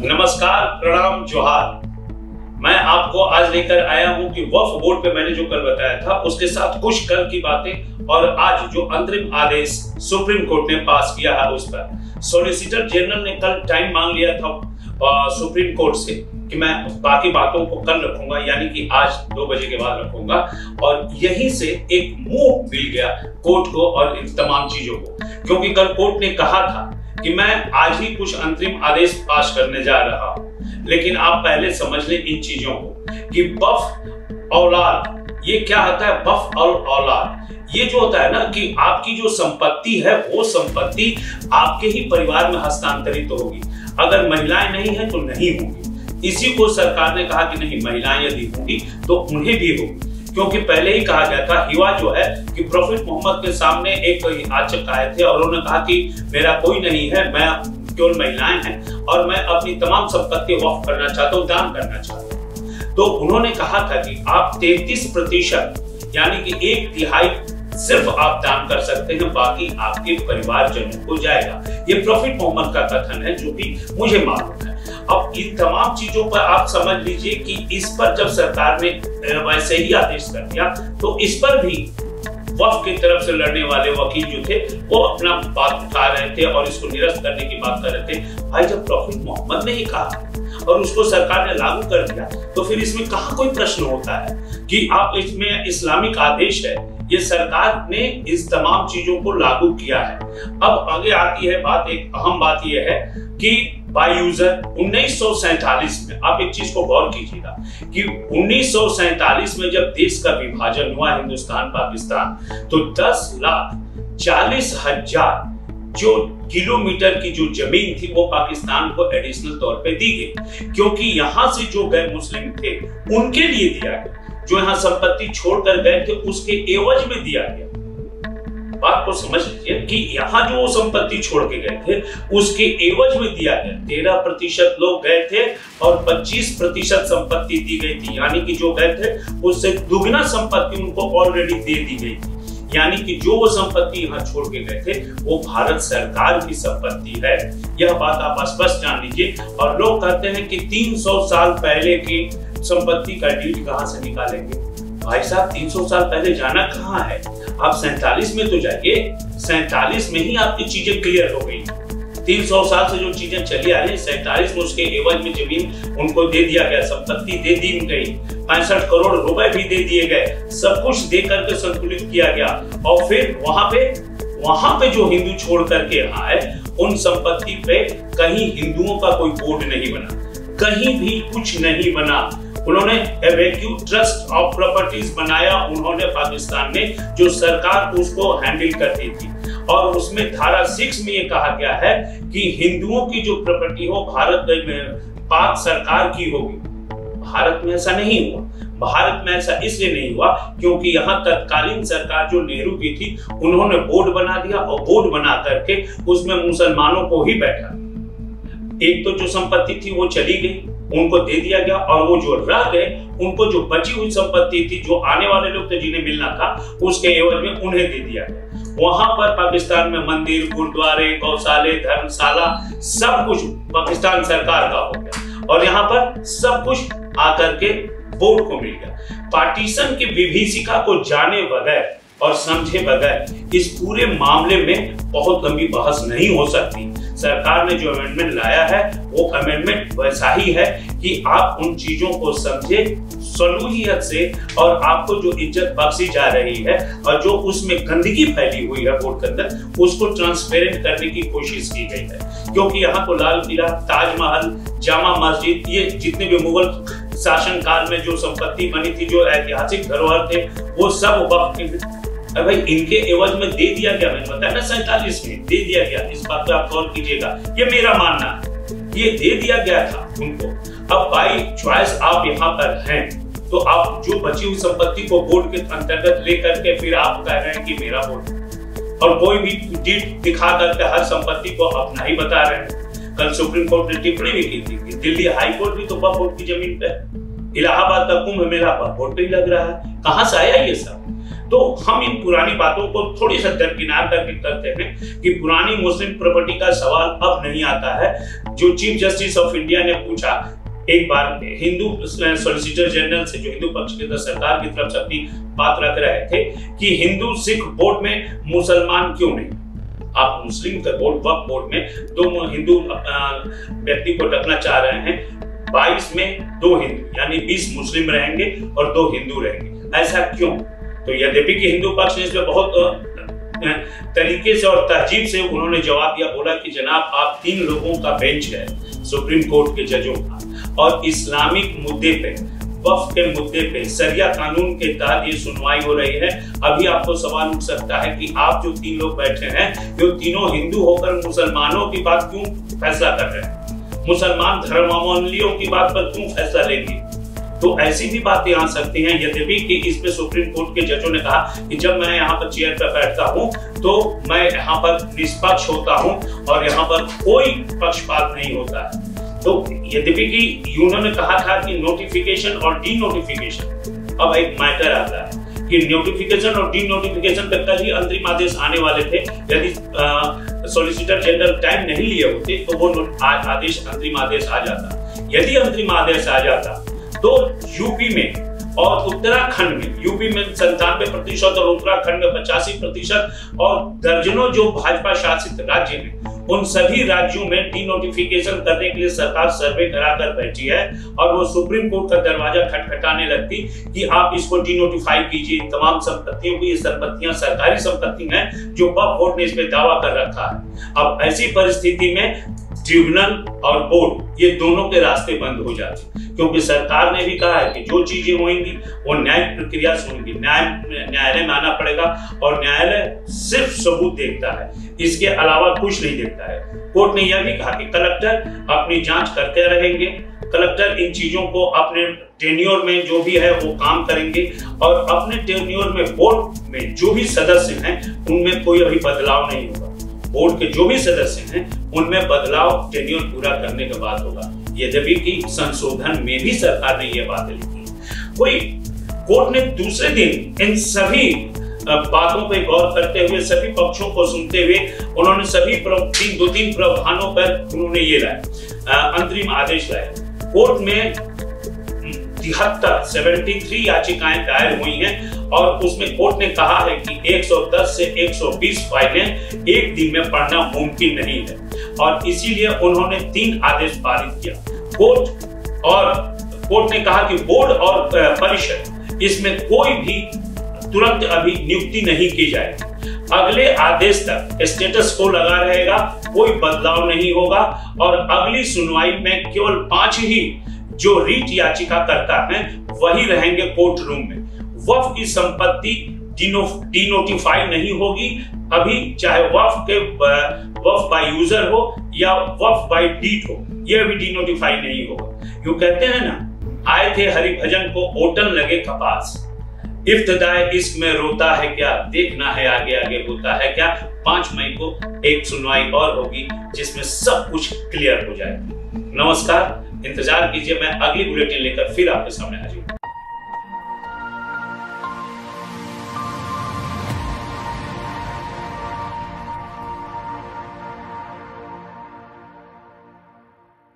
नमस्कार, प्रणाम, जोहार। मैं आपको आज लेकर आया हूं कि वक्फ बोर्ड पे मैंने जो कल बताया था उसके साथ कुछ कल की बातें और आज जो अंतरिम आदेश सुप्रीम कोर्ट ने पास किया है उस पर। सॉलिसिटर जनरल ने कल टाइम मांग लिया था सुप्रीम कोर्ट से कि मैं बाकी बातों को कल रखूंगा, यानी कि आज 2 बजे के बाद रखूंगा, और यहीं से एक मूव मिल गया कोर्ट को और इन तमाम चीजों को, क्योंकि कल कोर्ट ने कहा था कि मैं आज ही कुछ अंतरिम आदेश पास करने जा रहा हूं, लेकिन आप पहले समझ लें इन चीजों को कि वक्फ औलाद ये क्या होता है। वक्फ और औलाद ये जो होता है ना कि आपकी जो संपत्ति है वो संपत्ति आपके ही परिवार में हस्तांतरित होगी। अगर महिलाएं नहीं है तो नहीं होगी। इसी को सरकार ने कहा कि नहीं, महिलाएं यदि होंगी तो उन्हें भी होगी, क्योंकि पहले ही कहा गया था। हिवा जो है कि प्रॉफिट मोहम्मद के सामने एक याचक आए थे और उन्होंने कहा कि मेरा कोई नहीं है, मैं केवल महिलाएं हैं और मैं अपनी तमाम संपत्ति वक्फ करना चाहता हूँ, दान करना चाहता हूँ। तो उन्होंने कहा था कि आप 33% यानी कि 1/3 सिर्फ आप दान कर सकते हैं, बाकी आपके परिवारजनों को जाएगा। ये प्रॉफिट मोहम्मद का कथन है जो कि मुझे मालूम है। अब इन तमाम चीजों पर आप समझ लीजिए कि इस पर जब सरकार ने वैसे ही आदेश कर दिया तो इस पर भी वक्फ की तरफ से लड़ने वाले वकील जो थे वो अपना बात उठा रहे थे और इसको निरस्त करने की बात कर रहे थे। भाई, जब प्रॉफिट मोहम्मद ने ही कहा और उसको सरकार ने लागू कर दिया तो फिर इसमें कहां कोई प्रश्न होता है कि आप इसमें इस्लामिक आदेश है। ये सरकार ने इस तमाम चीजों को लागू किया है। अब आगे आती है बात, एक अहम बात यह है कि बाय यूजर 1947 में आप एक चीज को गौर कीजिएगा कि 1947 में जब देश का विभाजन हुआ हिंदुस्तान पाकिस्तान, तो 10,40,000 जो किलोमीटर की जो जमीन थी वो पाकिस्तान को एडिशनल तौर पे दी गई, क्योंकि यहां से जो गैर मुस्लिम थे उनके लिए दिया गया। जो यहाँ संपत्ति छोड़कर गए थे उसके एवज में दिया गया। बात को समझ लीजिए कि यहाँ जो संपत्ति छोड़ के गए थे उसके एवज में दिया गया। 13% लोग गए थे और 25% संपत्ति दी गई थी, यानी कि जो गए थे उससे दुगना संपत्ति उनको ऑलरेडी दे दी गई थी। यानी कि जो वो संपत्ति यहाँ छोड़ के गए थे वो भारत सरकार की संपत्ति है। यह बात आप स्पष्ट जान लीजिए। और लोग कहते हैं कि 300 साल पहले की संपत्ति का डीड कहां से निकालेंगे। भाई साहब, 300 साल पहले जाना कहां है? आप 47 में तो जाइए, 47 में ही आपकी चीजें क्लियर हो गई। 300 साल से जो चीजें चली आ रही है, 47 में उसके एवज में जमीन उनको दे दिया गया, संपत्ति दे दी गई, 65 करोड़ रुपए भी दे दिए गए, सब कुछ दे करके संतुलित किया गया। और फिर वहां पे जो हिंदू छोड़ करके आए उन संपत्ति पे कहीं हिंदुओं का कोई बोर्ड नहीं बना, कहीं भी कुछ नहीं बना। उन्होंने एवेक्यू ट्रस्ट ऑफ प्रॉपर्टीज बनाया उन्होंने पाकिस्तान में, जो सरकार उसको हैंडल करती थी। और उसमें धारा 6 में ये कहा गया है कि हिंदुओं की जो प्रॉपर्टी हो भारत में पाक सरकार की होगी। भारत में ऐसा नहीं हुआ। भारत में ऐसा इसलिए नहीं हुआ क्योंकि यहाँ तत्कालीन सरकार जो नेहरू की थी उन्होंने बोर्ड बना दिया और बोर्ड बना करके उसमें मुसलमानों को ही बैठा। एक तो जो संपत्ति थी वो चली गई, उनको दे दिया गया, और वो जो रह गए उनको जो बची हुई संपत्ति थी, जो आने वाले लोग थे जिन्हें मिलना था, उसके एवज में उन्हें दे दिया गया। वहां पर पाकिस्तान में मंदिर, गुरुद्वारे, गौशाले, धर्मशाला सब कुछ पाकिस्तान सरकार का हो गया और यहाँ पर सब कुछ आकर के बोर्ड को मिल गया। पार्टीशन की विभीषिका को जाने बगैर और समझे बगैर इस पूरे मामले में बहुत लंबी बहस नहीं हो सकती। सरकार ने जो अमेंडमेंट लाया है वो अमेंडमेंट वैसा ही है कि आप उन चीजों को समझे सलूहियत से, और आपको जो इज्जत बख्शी जा रही है और जो उसमें गंदगी फैली हुई है बोर्ड के अंदर, उसको ट्रांसपेरेंट करने की कोशिश की गई है। क्योंकि यहाँ तो लाल किला, ताजमहल, जामा मस्जिद, ये जितने भी मुगल शासन काल में जो संपत्ति बनी थी, जो ऐतिहासिक धरोहर थे, वो सब वक्त भाई इनके एवज में दे दिया गया। मैंने बताया ना 47 में दे दिया गया। इस बात पे आप गौर कीजिएगा, ये मेरा मानना है, ये दे दिया गया था उनको। अब बाई चॉइस आप यहाँ पर हैं तो आप जो बची हुई संपत्ति को बोर्ड के अंतर्गत लेकर के फिर आप कह रहे हैं कि मेरा बोर्ड, और कोई भी डीड दिखा करके हर संपत्ति को अपना ही बता रहे हैं। कल सुप्रीम कोर्ट ने टिप्पणी भी की थी कि दिल्ली हाई कोर्ट भी तो वक्फ बोर्ड की जमीन पे, इलाहाबाद का कुंभ मेला वक्फ बोर्ड पे ही लग रहा है। कहां से आया ये सब? तो हम इन पुरानी बातों को थोड़ी सा दरकिनार करके करते हैं कि पुरानी मुस्लिम प्रॉपर्टी का सवाल अब नहीं आता है। जो चीफ जस्टिस ऑफ इंडिया ने पूछा एक बार हिंदू सॉलिसिटर जनरल से, जो हिंदू पक्ष के सरकार की तरफ से अपनी बात रख रहे थे कि हिंदू सिख बोर्ड में मुसलमान क्यों नहीं, आप मुस्लिम का बोर्ड, वक्फ बोर्ड में 2 हिंदू व्यक्ति को रखना चाह रहे हैं, 22 में 2 हिंदू यानी 20 मुस्लिम रहेंगे और 2 हिंदू रहेंगे, ऐसा क्यों? तो यद्यपि कि हिंदू पक्ष ने इसमें बहुत तरीके से और तहजीब से उन्होंने जवाब दिया, बोला कि जनाब आप 3 लोगों का बेंच है सुप्रीम कोर्ट के जजों का, और इस्लामिक मुद्दे पे, वक्फ के मुद्दे पे, शरिया कानून के तहत ये सुनवाई हो रही है। अभी आपको सवाल उठ सकता है कि आप जो 3 लोग बैठे हैं, जो तीनों हिंदू होकर मुसलमानों की बात क्यों फैसला कर रहे हैं, मुसलमान धर्मावलंबियों की बात पर क्यों फैसला लेंगे? तो ऐसी भी बातें आ सकती हैं। यद्यपि कि इसमें सुप्रीम कोर्ट के जजों ने कहा कि जब मैं यहाँ पर चेयर पर बैठता हूँ तो मैं यहाँ पर निष्पक्ष होता हूँ और यहाँ पर कोई पक्षपात नहीं होता है। तो यद्यपि कि उन्होंने कहा था कि नोटिफिकेशन और डी नोटिफिकेशन, अब एक मैटर आता है कि नोटिफिकेशन और डी नोटिफिकेशन पे कल ही अंतरिम आदेश आने वाले थे। यदि सॉलिसिटर जनरल टाइम नहीं लिए होते तो वो आदेश, अंतरिम आदेश आ जाता। यदि अंतरिम आदेश आ जाता तो यूपी में और उत्तराखंड में, यूपी में 97% और उत्तराखंड में 85% और दर्जनों जो भाजपा शासित राज्य में, उन सभी राज्यों में डी नोटिफिकेशन करने के लिए सरकार सर्वे कराकर बैठी है और वो सुप्रीम कोर्ट का दरवाजा खटखटाने लगती कि आप इसको डी नोटिफाई कीजिए। तमाम संपत्तियों की, ये संपत्तियां सरकारी संपत्ति हैं जो वक्फ बोर्ड ने इस पे दावा कर रखा है। अब ऐसी परिस्थिति में ट्रिब्यूनल और बोर्ड, ये दोनों के रास्ते बंद हो जाते, क्योंकि सरकार ने भी कहा है कि जो चीजें होंगी वो न्यायिक प्रक्रिया से होंगी, न्यायालय में आना पड़ेगा और न्यायालय सिर्फ सबूत देखता है, इसके अलावा कुछ नहीं देखता है। कोर्ट ने यह भी कहा कि कलेक्टर अपनी जांच करते रहेंगे, कलेक्टर इन चीजों को अपने टेन्योर में जो भी है वो काम करेंगे और अपने टेन्योर में बोर्ड में जो भी सदस्य हैं उनमें कोई अभी बदलाव नहीं होगा। बोर्ड के जो भी सदस्य हैं उनमें बदलाव टेन्योर पूरा करने के बाद होगा। यद्यपि कि संशोधन में भी सरकार ने यह बातें लिखी। कोर्ट ने दूसरे दिन इन सभी बातों पर गौर करते हुए, सभी पक्षों को सुनते हुए, उन्होंने सभी 2-3 प्रावधानों पर उन्होंने ये लाए, अंतरिम आदेश लाए। कोर्ट में 73 याचिकाएं दायर हुई हैं और उसमें कोर्ट ने कहा है कि 110 से 120 फाइलें एक दिन में पढ़ना मुमकिन नहीं है और इसीलिए उन्होंने 3 आदेश पारित किया। कोर्ट ने कहा कि बोर्ड और परिषद, इसमें कोई भी तुरंत अभी नियुक्ति नहीं की जाएगी, अगले आदेश तक स्टेटस को लगा रहेगा, कोई बदलाव नहीं होगा और अगली सुनवाई में केवल 5 ही जो रीट याचिका करता है वही रहेंगे कोर्ट रूम में। वक्फ की संपत्ति डिनोटिफाई नहीं होगी अभी, चाहे वक्फ बाय यूजर हो या वक्फ बाय डीड हो, यह भी डिनोटिफाई नहीं होगा। यूं कहते हैं ना, आए थे हरिभजन को ओटन लगे कपास, इब्तिदाए इश्क में रोता है क्या, देखना है आगे आगे होता है क्या। 5 मई को एक सुनवाई और होगी जिसमें सब कुछ क्लियर हो जाएगा। नमस्कार, इंतजार कीजिए, मैं अगली बुलेटिन लेकर फिर आपके सामने हाजिर हूं।